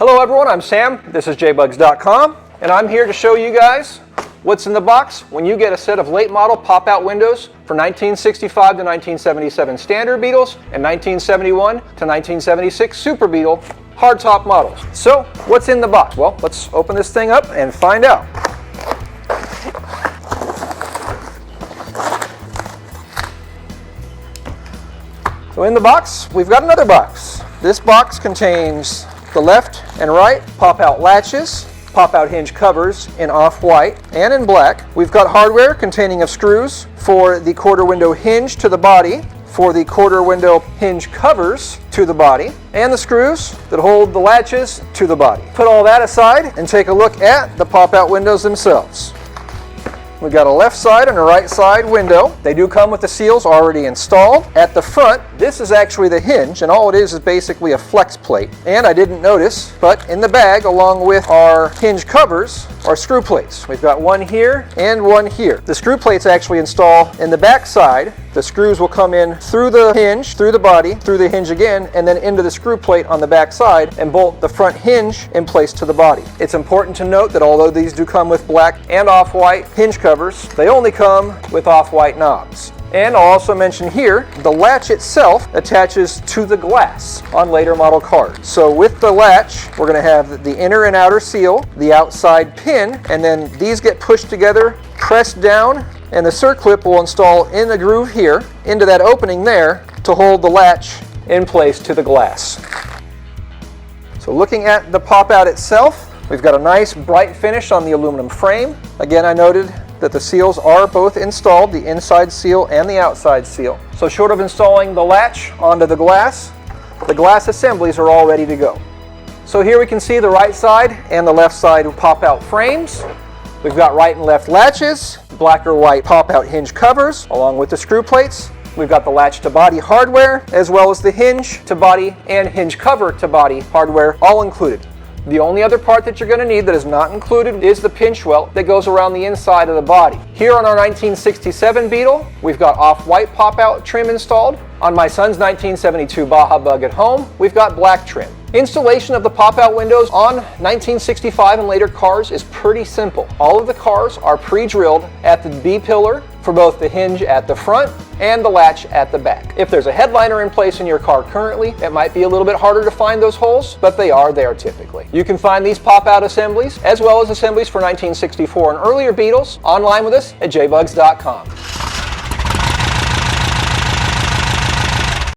Hello everyone, I'm Sam, this is JBugs.com, and I'm here to show you guys what's in the box when you get a set of late model pop-out windows for 1965 to 1977 standard Beetles and 1971 to 1976 Super Beetle hardtop models. So, what's in the box? Well, let's open this thing up and find out. So in the box, we've got another box. This box contains the left and right pop-out latches, pop-out hinge covers in off-white and in black. We've got hardware containing of screws for the quarter window hinge to the body, for the quarter window hinge covers to the body, and the screws that hold the latches to the body. Put all that aside and take a look at the pop-out windows themselves. We've got a left side and a right side window. They do come with the seals already installed. At the front, this is actually the hinge, and all it is basically a flex plate. And I didn't notice, but in the bag, along with our hinge covers, are screw plates. We've got one here and one here. The screw plates actually install in the back side. The screws will come in through the hinge, through the body, through the hinge again, and then into the screw plate on the back side and bolt the front hinge in place to the body. It's important to note that although these do come with black and off-white hinge covers, they only come with off-white knobs. And I'll also mention here, the latch itself attaches to the glass on later model cars. So with the latch, we're going to have the inner and outer seal, the outside pin, and then these get pushed together, pressed down, and the circlip will install in the groove here, into that opening there, to hold the latch in place to the glass. So looking at the pop-out itself, we've got a nice bright finish on the aluminum frame. Again, I noted that the seals are both installed, the inside seal and the outside seal. So short of installing the latch onto the glass assemblies are all ready to go. So here we can see the right side and the left side pop-out frames. We've got right and left latches, black or white pop-out hinge covers, along with the screw plates. We've got the latch to body hardware, as well as the hinge to body and hinge cover to body hardware, all included. The only other part that you're going to need that is not included is the pinch welt that goes around the inside of the body. Here on our 1967 Beetle, we've got off-white pop-out trim installed. On my son's 1972 Baja Bug at home, we've got black trim. Installation of the pop-out windows on 1965 and later cars is pretty simple. All of the cars are pre-drilled at the B-pillar for both the hinge at the front and the latch at the back. If there's a headliner in place in your car currently, it might be a little bit harder to find those holes, but they are there typically. You can find these pop-out assemblies, as well as assemblies for 1964 and earlier Beetles, online with us at JBugs.com.